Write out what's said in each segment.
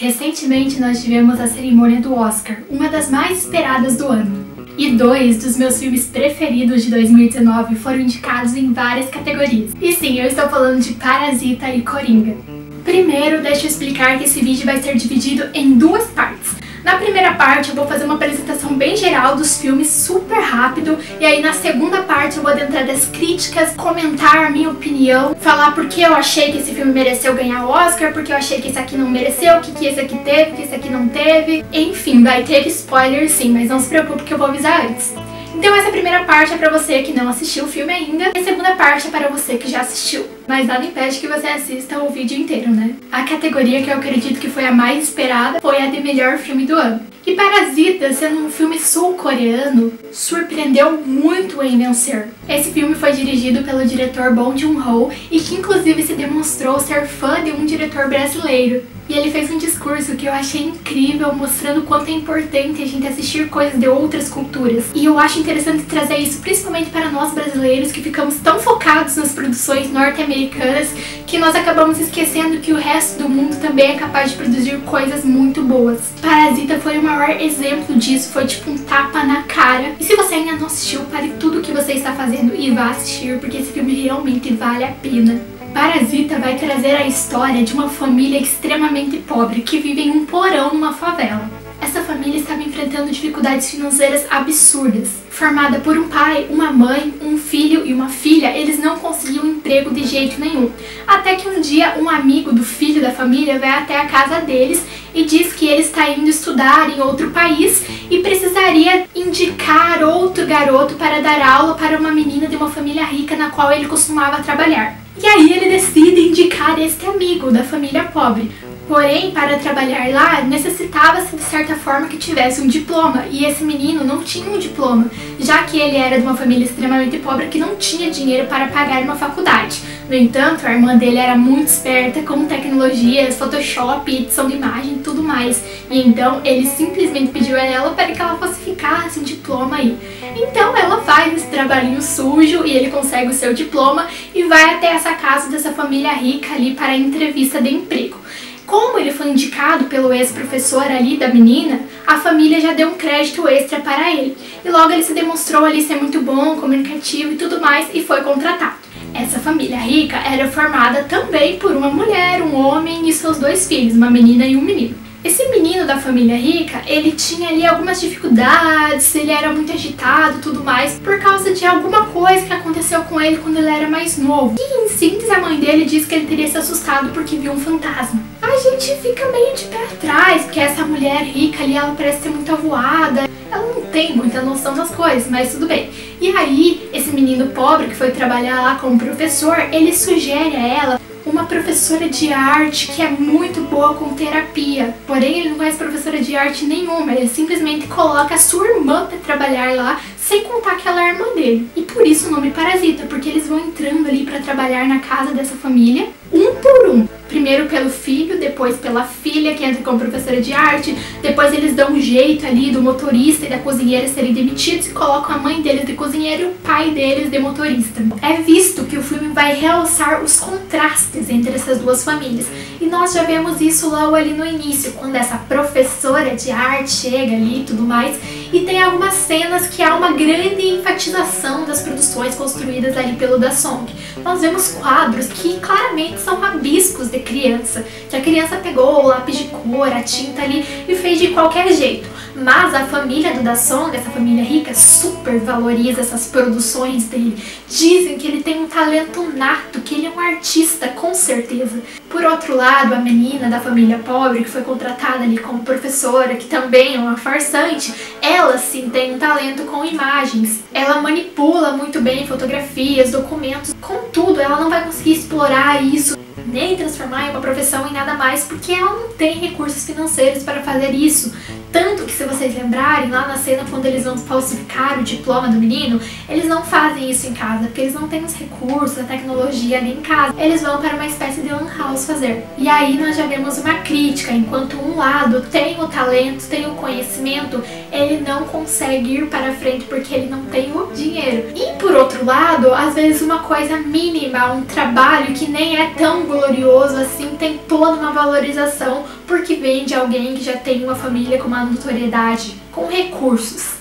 Recentemente nós tivemos a cerimônia do Oscar, uma das mais esperadas do ano. E dois dos meus filmes preferidos de 2019 foram indicados em várias categorias. E sim, eu estou falando de Parasita e Coringa. Primeiro, deixa eu explicar que esse vídeo vai ser dividido em duas partes. Na primeira parte eu vou fazer uma apresentação bem geral dos filmes, super rápido, e aí na segunda parte eu vou adentrar das críticas, comentar a minha opinião, falar porque eu achei que esse filme mereceu ganhar o Oscar, porque eu achei que esse aqui não mereceu, o que esse aqui teve, o que esse aqui não teve. Enfim, vai ter spoiler sim, mas não se preocupe que eu vou avisar antes. Então essa primeira parte é pra você que não assistiu o filme ainda, e a segunda parte é para você que já assistiu. Mas nada impede que você assista o vídeo inteiro, né? A categoria que eu acredito que foi a mais esperada foi a de melhor filme do ano. E Parasita, sendo um filme sul-coreano, surpreendeu muito em vencer. Esse filme foi dirigido pelo diretor Bong Joon-ho e que inclusive se demonstrou ser fã de um diretor brasileiro. E ele fez um discurso que eu achei incrível, mostrando o quanto é importante a gente assistir coisas de outras culturas. E eu acho interessante trazer isso principalmente para nós brasileiros, que ficamos tão focados nas produções norte-americanas que nós acabamos esquecendo que o resto do mundo também é capaz de produzir coisas muito boas. Parasita foi o maior exemplo disso, foi tipo um tapa na cara. E se você ainda não assistiu, pare tudo o que você está fazendo e vá assistir, porque esse filme realmente vale a pena. Parasita vai trazer a história de uma família extremamente pobre que vive em um porão numa favela. Essa família estava enfrentando dificuldades financeiras absurdas. Formada por um pai, uma mãe, um filho e uma filha, eles não conseguiam emprego de jeito nenhum. Até que um dia um amigo do filho da família vai até a casa deles e diz que ele está indo estudar em outro país e precisaria indicar outro garoto para dar aula para uma menina de uma família rica na qual ele costumava trabalhar. E aí ele decide indicar este amigo da família pobre. Porém, para trabalhar lá, necessitava-se de certa forma que tivesse um diploma, e esse menino não tinha um diploma, já que ele era de uma família extremamente pobre que não tinha dinheiro para pagar uma faculdade. No entanto, a irmã dele era muito esperta com tecnologias, Photoshop, edição de imagem e tudo mais, e então ele simplesmente pediu a ela para que ela falsificasse um diploma aí. Então ela faz esse trabalhinho sujo e ele consegue o seu diploma e vai até essa casa dessa família rica ali para a entrevista de emprego. Como ele foi indicado pelo ex-professor ali da menina, a família já deu um crédito extra para ele. E logo ele se demonstrou ali ser muito bom, comunicativo e tudo mais e foi contratado. Essa família rica era formada também por uma mulher, um homem e seus dois filhos, uma menina e um menino. Esse menino da família rica, ele tinha ali algumas dificuldades, ele era muito agitado e tudo mais, por causa de alguma coisa que aconteceu com ele quando ele era mais novo. E em síntese, a mãe dele disse que ele teria se assustado porque viu um fantasma. A gente fica meio de pé atrás, porque essa mulher rica ali, ela parece ser muito avoada, ela não tem muita noção das coisas, mas tudo bem. E aí, esse menino pobre que foi trabalhar lá como professor, ele sugere a ela uma professora de arte que é muito boa com terapia. Porém, ele não conhece professora de arte nenhuma, ele simplesmente coloca a sua irmã para trabalhar lá, sem contar que ela é a irmã dele. E por isso o nome Parasita, porque eles vão entrando ali para trabalhar na casa dessa família, um por um. Primeiro pelo filho, depois pela filha, que entra como professora de arte, depois eles dão um jeito ali do motorista e da cozinheira serem demitidos e colocam a mãe deles de cozinheira e o pai deles de motorista. É visto que o filme vai realçar os contrastes entre essas duas famílias. E nós já vemos isso logo ali no início, quando essa professora de arte chega ali e tudo mais, e tem algumas cenas que há uma grande enfatização das produções construídas ali pelo Da Song. Nós vemos quadros que claramente são rabiscos de criança, que a criança pegou o lápis de cor, a tinta ali e fez de qualquer jeito. Mas a família do Da Song, essa família rica, super valoriza essas produções dele. Dizem que ele tem um talento nato, que ele é um artista, com certeza. Por outro lado, a menina da família pobre, que foi contratada ali como professora, que também é uma farsante, ela sim tem um talento com imagens. Ela manipula muito bem fotografias, documentos, contudo, ela não vai conseguir explorar isso, nem transformar em uma profissão em nada mais, porque ela não tem recursos financeiros para fazer isso. Tanto que, se vocês lembrarem, lá na cena quando eles vão falsificar o diploma do menino, eles não fazem isso em casa, porque eles não têm os recursos, a tecnologia ali em casa. Eles vão para uma espécie de lan house fazer. E aí nós já vemos uma crítica, enquanto um lado tem o talento, tem o conhecimento, ele não consegue ir para frente porque ele não tem o dinheiro. E por outro lado, às vezes uma coisa mínima, um trabalho que nem é tão glorioso assim, tem toda uma valorização porque vem de alguém que já tem uma família com uma notoriedade, com recursos.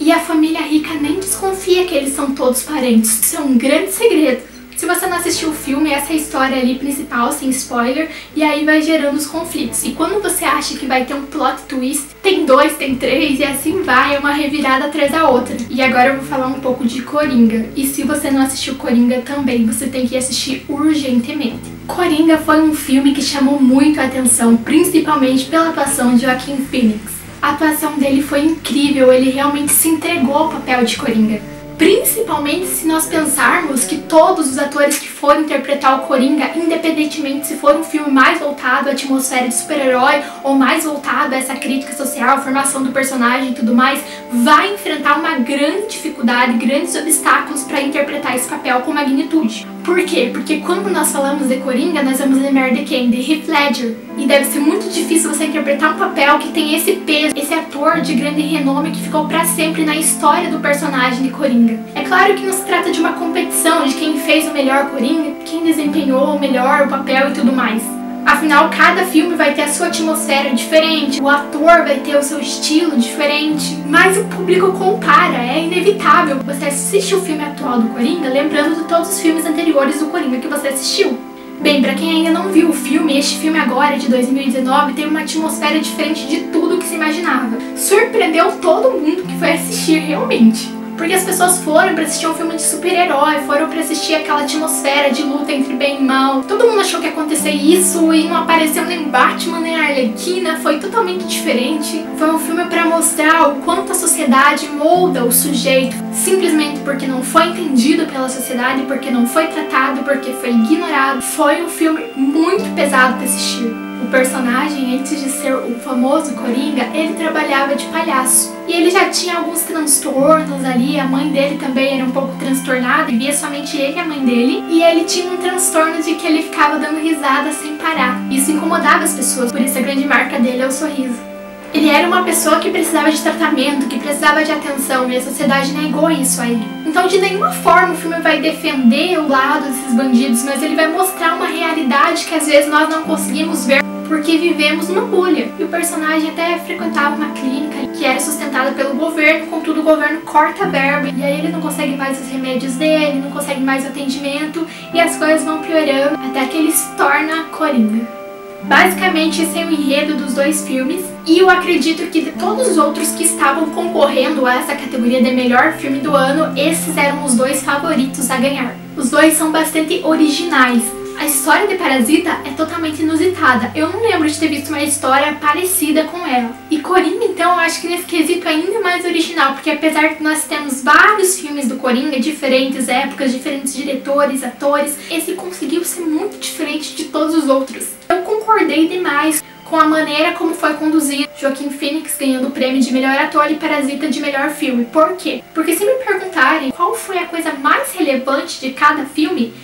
E a família rica nem desconfia que eles são todos parentes. Isso é um grande segredo. Se você não assistiu o filme, essa é a história ali principal, sem spoiler, e aí vai gerando os conflitos. E quando você acha que vai ter um plot twist, tem 2, tem 3, e assim vai, é uma revirada atrás da outra. E agora eu vou falar um pouco de Coringa. E se você não assistiu Coringa também, você tem que assistir urgentemente. Coringa foi um filme que chamou muito a atenção, principalmente pela atuação de Joaquin Phoenix. A atuação dele foi incrível, ele realmente se entregou ao papel de Coringa. Principalmente se nós pensarmos que todos os atores que foram interpretar o Coringa, independentemente se for um filme mais voltado à atmosfera de super-herói ou mais voltado a essa crítica social, a formação do personagem e tudo mais, vai enfrentar uma grande dificuldade, grandes obstáculos para interpretar esse papel com magnitude. Por quê? Porque quando nós falamos de Coringa, nós vamos lembrar de quem? De Heath Ledger. E deve ser muito difícil você interpretar um papel que tem esse peso, esse ator de grande renome que ficou para sempre na história do personagem de Coringa. É claro que não se trata de uma competição de quem fez o melhor Coringa, quem desempenhou o melhor papel e tudo mais. Afinal, cada filme vai ter a sua atmosfera diferente, o ator vai ter o seu estilo diferente, mas o público compara, é inevitável. Você assiste o filme atual do Coringa lembrando de todos os filmes anteriores do Coringa que você assistiu. Bem, pra quem ainda não viu o filme, este filme agora, de 2019, tem uma atmosfera diferente de tudo que se imaginava. Surpreendeu todo mundo que foi assistir, realmente. Porque as pessoas foram pra assistir um filme de super-herói, foram pra assistir aquela atmosfera de luta entre bem e mal. Todo mundo achou que ia acontecer isso e não apareceu nem Batman, nem a Arlequina, foi totalmente diferente. Foi um filme pra mostrar o quanto a sociedade molda o sujeito, simplesmente porque não foi entendido pela sociedade, porque não foi tratado, porque foi ignorado. Foi um filme muito pesado de assistir. O personagem, antes de ser o famoso Coringa, ele trabalhava de palhaço. E ele já tinha alguns transtornos ali, a mãe dele também era um pouco transtornada, e via somente ele e a mãe dele. E ele tinha um transtorno de que ele ficava dando risada sem parar. Isso incomodava as pessoas, por isso a grande marca dele é o sorriso. Ele era uma pessoa que precisava de tratamento, que precisava de atenção, e a sociedade negou isso a ele. Então, de nenhuma forma o filme vai defender o lado desses bandidos, mas ele vai mostrar uma realidade que às vezes nós não conseguimos ver porque vivemos numa bolha. E o personagem até frequentava uma clínica que era sustentada pelo governo, contudo o governo corta a verba, e aí ele não consegue mais os remédios dele, não consegue mais o atendimento, e as coisas vão piorando até que ele se torna Coringa. Basicamente esse é o enredo dos dois filmes, e eu acredito que de todos os outros que estavam concorrendo a essa categoria de melhor filme do ano, esses eram os dois favoritos a ganhar. Os dois são bastante originais. A história de Parasita é totalmente inusitada. Eu não lembro de ter visto uma história parecida com ela. E Coringa, então, eu acho que nesse quesito é ainda mais original, porque apesar de nós temos vários filmes do Coringa, diferentes épocas, diferentes diretores, atores, esse conseguiu ser muito diferente de todos os outros. Eu concordei demais com a maneira como foi conduzido, Joaquin Phoenix ganhando o prêmio de melhor ator e Parasita de melhor filme. Por quê? Porque se me perguntarem qual foi a coisa mais relevante de cada filme,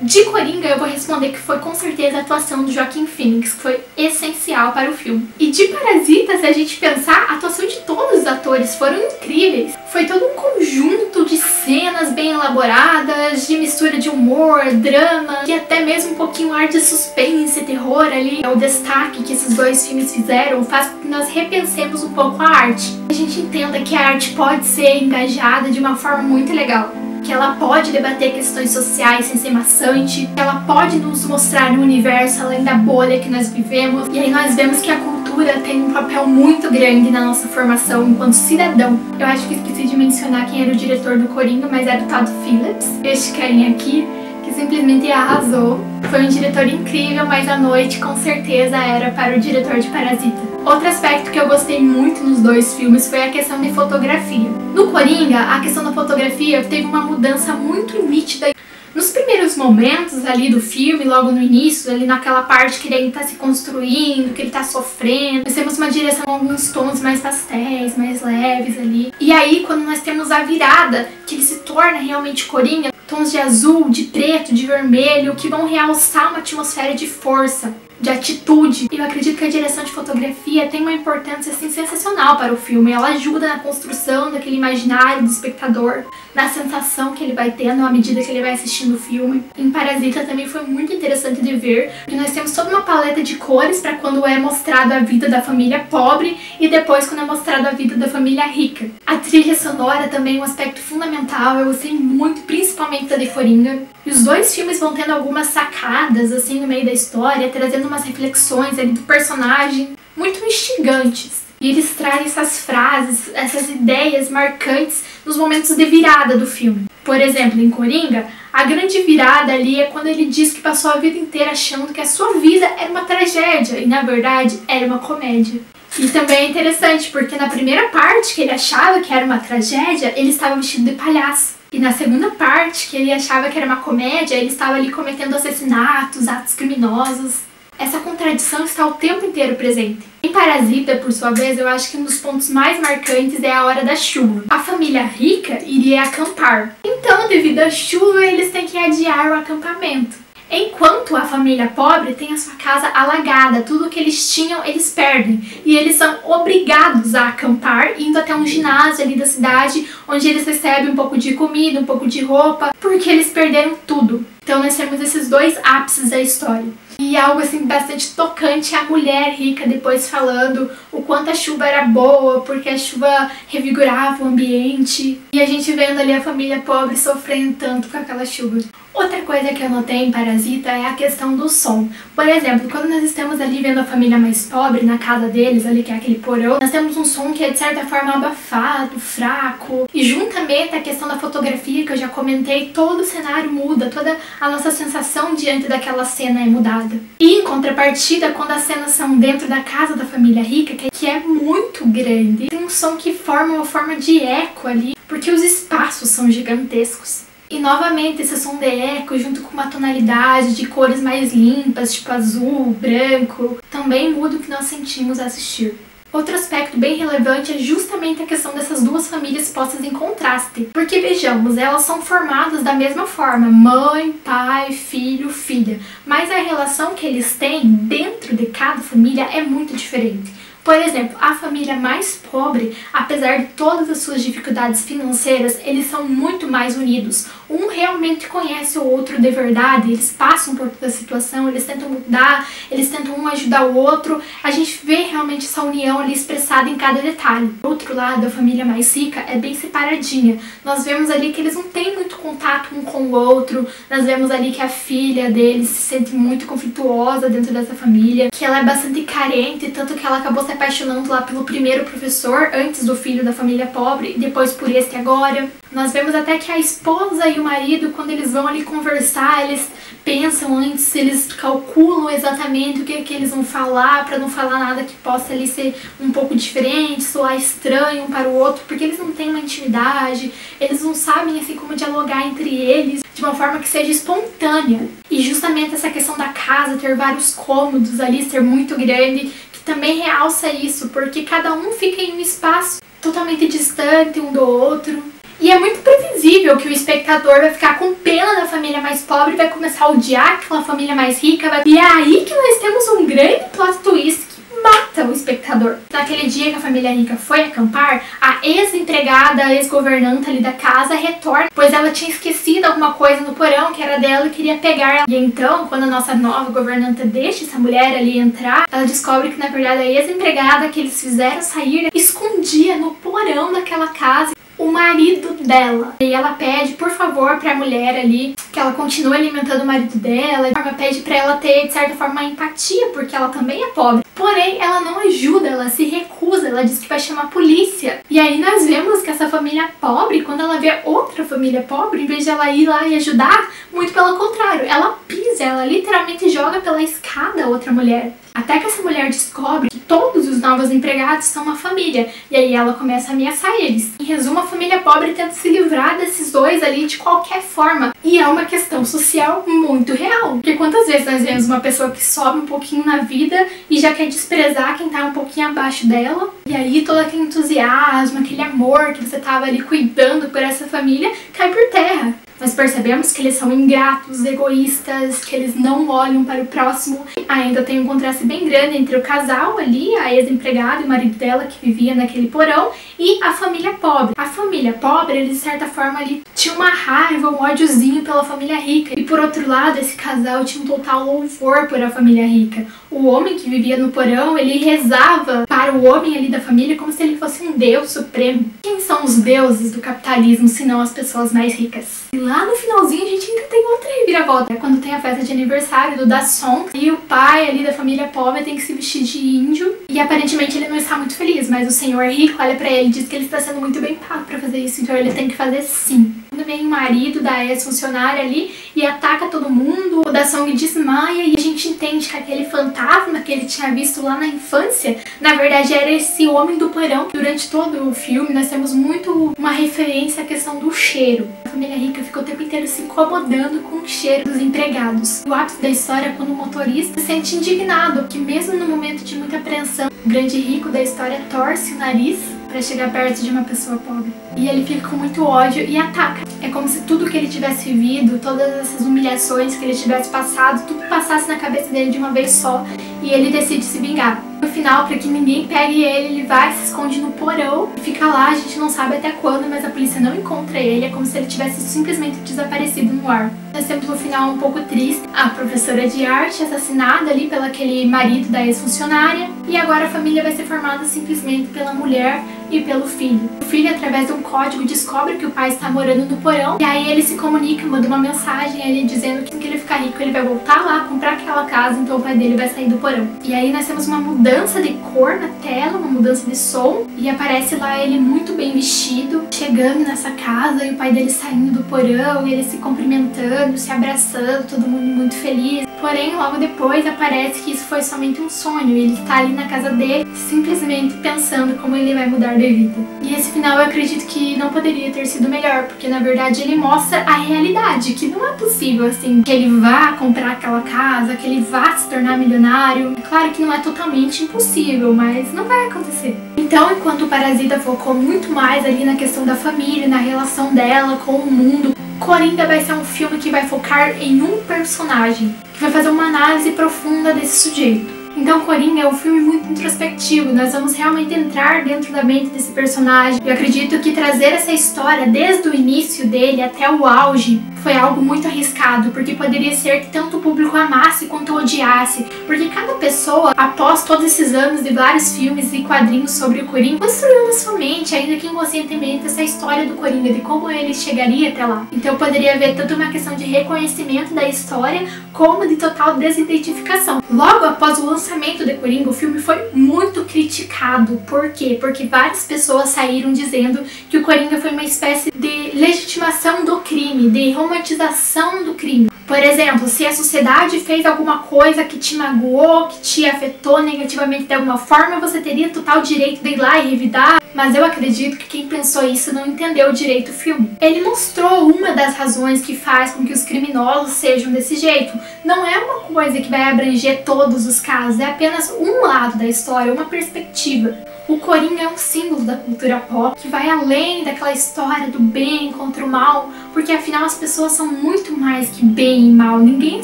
de Coringa eu vou responder que foi com certeza a atuação do Joaquin Phoenix, que foi essencial para o filme. E de Parasita, se a gente pensar, a atuação de todos os atores foram incríveis. Foi todo um conjunto de cenas bem elaboradas, de mistura de humor, drama, e até mesmo um pouquinho ar de suspense, terror ali. O destaque que esses dois filmes fizeram faz com que nós repensemos um pouco a arte. A gente entenda que a arte pode ser engajada de uma forma muito legal, que ela pode debater questões sociais sem ser maçante, que ela pode nos mostrar um universo além da bolha que nós vivemos. E aí nós vemos que a cultura tem um papel muito grande na nossa formação enquanto cidadão. Eu acho que esqueci de mencionar quem era o diretor do Coringa, mas era o Todd Phillips, este carinha aqui, que simplesmente arrasou. Foi um diretor incrível, mas a noite com certeza era para o diretor de Parasita. Outro aspecto que eu gostei muito nos dois filmes foi a questão de fotografia. No Coringa, a questão da fotografia teve uma mudança muito nítida. Nos primeiros momentos ali do filme, logo no início, ali naquela parte que ele tá se construindo, que ele tá sofrendo, nós temos uma direção com alguns tons mais pastéis, mais leves ali. E aí, quando nós temos a virada, que ele se torna realmente Coringa, tons de azul, de preto, de vermelho, que vão realçar uma atmosfera de força. de atitude. Eu acredito que a direção de fotografia tem uma importância assim, sensacional para o filme. Ela ajuda na construção daquele imaginário do espectador, na sensação que ele vai tendo à medida que ele vai assistindo o filme. Em Parasita também foi muito interessante de ver, porque nós temos toda uma paleta de cores para quando é mostrada a vida da família pobre e depois quando é mostrada a vida da família rica. A trilha sonora também é um aspecto fundamental, eu gostei muito, principalmente da de Coringa. E os dois filmes vão tendo algumas sacadas assim no meio da história, trazendo umas reflexões ali do personagem muito instigantes. E eles trazem essas frases, essas ideias marcantes nos momentos de virada do filme. Por exemplo, em Coringa, a grande virada ali é quando ele diz que passou a vida inteira achando que a sua vida era uma tragédia e na verdade era uma comédia. E também é interessante porque na primeira parte que ele achava que era uma tragédia, ele estava vestido de palhaço. E na segunda parte, que ele achava que era uma comédia, ele estava ali cometendo assassinatos, atos criminosos. Essa contradição está o tempo inteiro presente. Em Parasita, por sua vez, eu acho que um dos pontos mais marcantes é a hora da chuva. A família rica iria acampar. Então, devido à chuva, eles têm que adiar o acampamento. Enquanto a família pobre tem a sua casa alagada, tudo que eles tinham eles perdem. E eles são obrigados a acampar, indo até um ginásio ali da cidade, onde eles recebem um pouco de comida, um pouco de roupa, porque eles perderam tudo. Então nós temos esses dois ápices da história. E algo assim bastante tocante é a mulher rica depois falando o quanto a chuva era boa, porque a chuva revigorava o ambiente. E a gente vendo ali a família pobre sofrendo tanto com aquela chuva. Outra coisa que eu notei em Parasita é a questão do som. Por exemplo, quando nós estamos ali vendo a família mais pobre na casa deles, ali que é aquele porão, nós temos um som que é de certa forma abafado, fraco. E juntamente a questão da fotografia que eu já comentei, todo o cenário muda, toda a nossa sensação diante daquela cena é mudada. E em contrapartida, quando as cenas são dentro da casa da família rica, que é muito grande, tem um som que forma uma forma de eco ali, porque os espaços são gigantescos. E novamente esse som de eco junto com uma tonalidade de cores mais limpas, tipo azul, branco, também muda o que nós sentimos ao assistir. Outro aspecto bem relevante é justamente a questão dessas duas famílias postas em contraste. Porque vejamos, elas são formadas da mesma forma, mãe, pai, filho, filha. Mas a relação que eles têm dentro de cada família é muito diferente. Por exemplo, a família mais pobre, apesar de todas as suas dificuldades financeiras, eles são muito mais unidos. Um realmente conhece o outro de verdade, eles passam por toda a situação, eles tentam mudar, eles tentam um ajudar o outro. A gente vê realmente essa união ali expressada em cada detalhe. Do outro lado, a família mais rica é bem separadinha. Nós vemos ali que eles não têm muito contato um com o outro, nós vemos ali que a filha deles se sente muito conflituosa dentro dessa família, que ela é bastante carente, tanto que ela acabou se apaixonando lá pelo primeiro professor, antes do filho da família pobre, e depois por este agora. Nós vemos até que a esposa e o marido, quando eles vão ali conversar, eles pensam antes, eles calculam exatamente o que eles vão falar, para não falar nada que possa ali ser um pouco diferente, soar estranho um para o outro, porque eles não têm uma intimidade, eles não sabem assim como dialogar entre eles de uma forma que seja espontânea. E justamente essa questão da casa, ter vários cômodos ali, ser muito grande, também realça isso, porque cada um fica em um espaço totalmente distante um do outro. E é muito previsível que o espectador vai ficar com pena da família mais pobre, vai começar a odiar aquela família mais rica. E é aí que nós temos um grande plot twist que mata o espectador. Naquele dia que a família rica foi acampar, a ex-empregada, a ex-governanta ali da casa retorna, pois ela tinha esquecido alguma coisa no porão que era dela e queria pegar ela. E então, quando a nossa nova governanta deixa essa mulher ali entrar, ela descobre que na verdade a ex-empregada que eles fizeram sair escondia no porão daquela casa o marido dela. E ela pede, por favor, pra mulher ali que ela continue alimentando o marido dela. Ela pede pra ela ter, de certa forma, empatia, porque ela também é pobre. Porém, ela não ajuda, ela se recusa, ela diz que vai chamar a polícia. E aí nós vemos que essa família pobre, quando ela vê outra família pobre, em vez de ela ir lá e ajudar, muito pelo contrário, ela pisa, ela literalmente joga pela escada a outra mulher. Até que essa mulher descobre que todos os novos empregados são uma família. E aí ela começa a ameaçar eles. Em resumo, a família pobre tenta se livrar desses dois ali de qualquer forma. E é uma questão social muito real. Porque quantas vezes nós vemos uma pessoa que sobe um pouquinho na vida e já quer desprezar quem tá um pouquinho abaixo dela. E aí todo aquele entusiasmo, aquele amor que você tava ali cuidando por essa família, cai por terra. Nós percebemos que eles são ingratos, egoístas, que eles não olham para o próximo. Ainda tem um contraste bem grande entre o casal ali, a ex-empregada e o marido dela que vivia naquele porão, e a família pobre. A família pobre, eles de certa forma ali tinha uma raiva, um ódiozinho pela família rica. E por outro lado, esse casal tinha um total louvor por a família rica. O homem que vivia no porão, ele rezava para o homem ali da família como se ele fosse um deus supremo. Quem são os deuses do capitalismo, se não as pessoas mais ricas? E lá no finalzinho a gente ainda tem outra reviravolta. É quando tem a festa de aniversário do Dasson e o pai ali da família pobre tem que se vestir de índio. E aparentemente ele não está muito feliz, mas o senhor rico olha pra ele e diz que ele está sendo muito bem pago pra fazer isso, então ele tem que fazer sim. Quando vem o marido da ex-funcionária ali e ataca todo mundo, o Dasong desmaia e a gente entende que aquele fantasma que ele tinha visto lá na infância, na verdade era esse homem do porão. Durante todo o filme nós temos muito uma referência à questão do cheiro. A família rica fica o tempo inteiro se incomodando com o cheiro dos empregados. O ápice da história é quando o motorista se sente indignado, que mesmo no momento de muita apreensão, o grande rico da história torce o nariz para chegar perto de uma pessoa pobre. E ele fica com muito ódio e ataca. É como se tudo que ele tivesse vivido, todas essas humilhações que ele tivesse passado, tudo passasse na cabeça dele de uma vez só e ele decide se vingar. No final, para que ninguém pegue ele vai, se esconde no porão e fica lá, a gente não sabe até quando, mas a polícia não encontra ele, é como se ele tivesse simplesmente desaparecido no ar. Nós temos um final um pouco triste, a professora de arte assassinada ali pelo aquele marido da ex-funcionária, e agora a família vai ser formada simplesmente pela mulher e pelo filho. O filho, através de um código, descobre que o pai está morando no porão, e aí ele se comunica, manda uma mensagem a ele dizendo que ele ficar rico, ele vai voltar lá, comprar aquela casa, então o pai dele vai sair do porão. E aí nós temos uma mudança de cor na tela, uma mudança de som, e aparece lá ele muito bem vestido, chegando nessa casa, e o pai dele saindo do porão, e ele se cumprimentando, se abraçando, todo mundo muito feliz. Porém, logo depois aparece que isso foi somente um sonho, e ele está ali na casa dele, simplesmente pensando como ele vai mudar de vida. E esse final eu acredito que não poderia ter sido melhor, porque na verdade ele mostra a realidade, que não é possível assim, que ele vá comprar aquela casa, que ele vá se tornar milionário. É claro que não é totalmente impossível, mas não vai acontecer. Então, enquanto o Parasita focou muito mais ali na questão da família, na relação dela com o mundo, Coringa vai ser um filme que vai focar em um personagem, que vai fazer uma análise profunda desse sujeito. Então Coringa é um filme muito introspectivo, nós vamos realmente entrar dentro da mente desse personagem. Eu acredito que trazer essa história desde o início dele até o auge foi algo muito arriscado, porque poderia ser que tanto o público amasse quanto odiasse, porque cada pessoa, após todos esses anos de vários filmes e quadrinhos sobre o Coringa, construiu na sua mente, ainda que inconscientemente, essa história do Coringa, de como ele chegaria até lá. Então poderia haver tanto uma questão de reconhecimento da história, como de total desidentificação. Logo após o lançamento de Coringa, o filme foi muito criticado. Por quê? Porque várias pessoas saíram dizendo que o Coringa foi uma espécie de legitimação do crime, de romantização do crime. Por exemplo, se a sociedade fez alguma coisa que te magoou, que te afetou negativamente de alguma forma, você teria total direito de ir lá e revidar. Mas eu acredito que quem pensou isso não entendeu direito o filme. Ele mostrou uma das razões que faz com que os criminosos sejam desse jeito. Não é uma coisa que vai abranger todos os casos, é apenas um lado da história, uma perspectiva. O Coringa é um símbolo da cultura pop que vai além daquela história do bem contra o mal, porque afinal as pessoas são muito mais que bem e mal. Ninguém é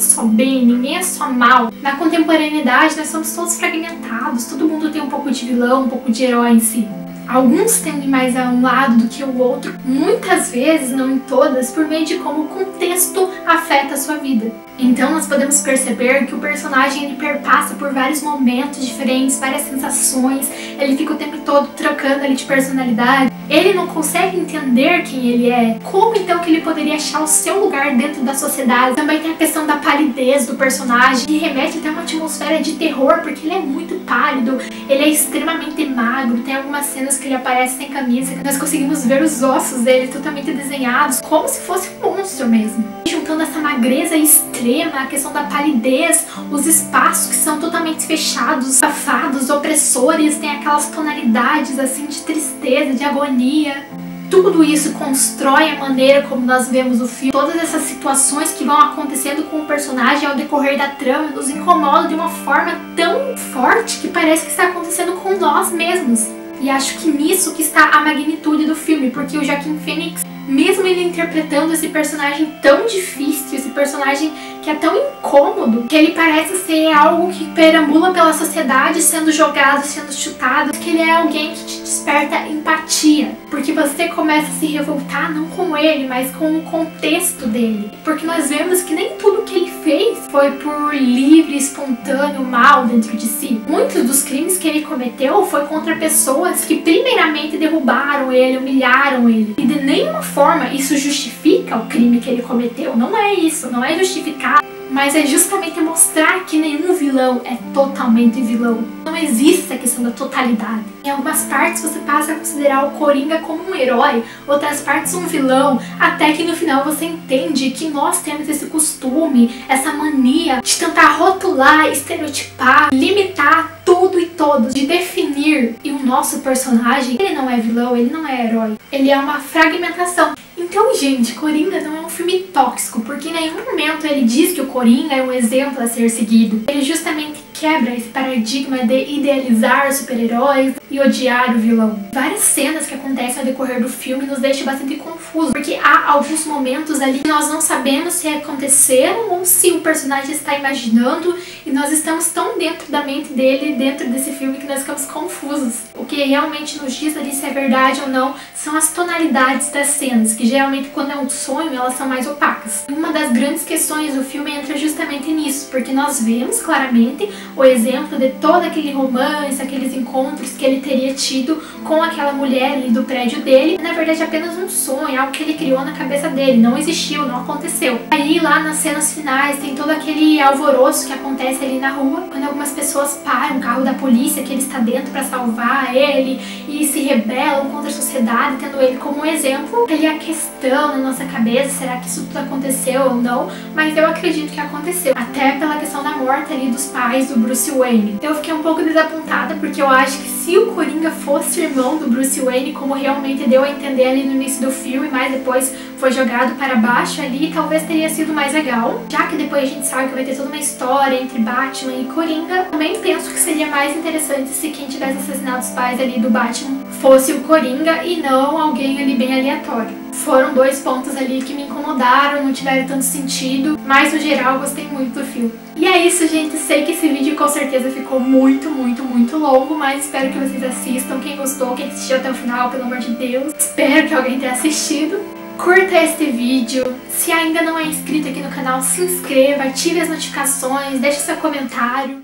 só bem, ninguém é só mal. Na contemporaneidade nós somos todos fragmentados, todo mundo tem um pouco de vilão, um pouco de herói em si. Alguns tendem mais a um lado do que o outro, muitas vezes, não em todas, por meio de como o contexto afeta a sua vida. Então nós podemos perceber que o personagem ele perpassa por vários momentos diferentes, várias sensações, ele fica o tempo todo trocando ali de personalidade. Ele não consegue entender quem ele é. Como então que ele poderia achar o seu lugar dentro da sociedade? Também tem a questão da palidez do personagem, que remete até uma atmosfera de terror, porque ele é muito pálido, ele é extremamente magro, tem algumas cenas que ele aparece sem camisa, nós conseguimos ver os ossos dele totalmente desenhados, como se fosse um monstro mesmo. Juntando essa magreza extrema, a questão da palidez, os espaços que são totalmente fechados, afados, opressores, tem aquelas tonalidades assim de tristeza, de agonia. Tudo isso constrói a maneira como nós vemos o filme. Todas essas situações que vão acontecendo com o personagem ao decorrer da trama nos incomodam de uma forma tão forte que parece que está acontecendo com nós mesmos. E acho que nisso que está a magnitude do filme, porque o Joaquin Phoenix Mesmo ele interpretando esse personagem tão difícil, esse personagem que é tão incômodo, que ele parece ser algo que perambula pela sociedade, sendo jogado, sendo chutado, que ele é alguém que te desperta empatia, porque você começa a se revoltar não com ele, mas com o contexto dele, porque nós vemos que nem tudo que ele fez foi por livre, espontâneo mal dentro de si. Muitos dos crimes que ele cometeu foi contra pessoas que primeiramente derrubaram ele, humilharam ele, e de nenhuma forma isso justifica o crime que ele cometeu. Não é isso, não é justificar, mas é justamente mostrar que nenhum vilão é totalmente vilão. Não existe essa questão da totalidade. Em algumas partes você passa a considerar o Coringa como um herói, outras partes um vilão, até que no final você entende que nós temos esse costume, essa mania de tentar rotular, estereotipar, limitar tudo e todos, de definir. E o nosso personagem, ele não é vilão, ele não é herói, ele é uma fragmentação. Então, gente, Coringa não é um filme tóxico, porque em nenhum momento ele diz que o Coringa é um exemplo a ser seguido. Ele justamente quebra esse paradigma de idealizar super-heróis e odiar o vilão. Várias cenas que acontecem ao decorrer do filme nos deixam bastante confusos, porque há alguns momentos ali que nós não sabemos se aconteceram ou se o personagem está imaginando, e nós estamos tão dentro da mente dele, dentro desse filme, que nós ficamos confusos. O que realmente nos diz ali se é verdade ou não são as tonalidades das cenas, que geralmente quando é um sonho elas são mais opacas. Uma das grandes questões do filme entra justamente nisso, porque nós vemos claramente o exemplo de todo aquele romance, aqueles encontros que ele teria tido com aquela mulher ali do prédio dele. Na verdade, apenas um sonho, algo que ele criou na cabeça dele, não existiu, não aconteceu. Aí lá nas cenas finais tem todo aquele alvoroço que acontece ali na rua, quando algumas pessoas param o carro da polícia que ele está dentro para salvar ele e se rebelam contra a sociedade, tendo ele como um exemplo. Ali a questão na nossa cabeça, será que isso tudo aconteceu ou não? Mas eu acredito que aconteceu, até pela questão da morte ali dos pais do Bruce Wayne. Eu fiquei um pouco desapontada, porque eu acho que se o Coringa fosse irmão do Bruce Wayne, como realmente deu a entender ali no início do filme, mas depois foi jogado para baixo ali, talvez teria sido mais legal. Já que depois a gente sabe que vai ter toda uma história entre Batman e Coringa, também penso que seria mais interessante se quem tivesse assassinado os pais ali do Batman fosse o Coringa e não alguém ali bem aleatório. Foram dois pontos ali que me incomodaram, não tiveram tanto sentido, mas no geral eu gostei muito do filme. E é isso, gente. Sei que esse vídeo com certeza ficou muito longo, mas espero que vocês assistam. Quem gostou, quem assistiu até o final, pelo amor de Deus, espero que alguém tenha assistido. Curta este vídeo. Se ainda não é inscrito aqui no canal, se inscreva, ative as notificações, deixe seu comentário.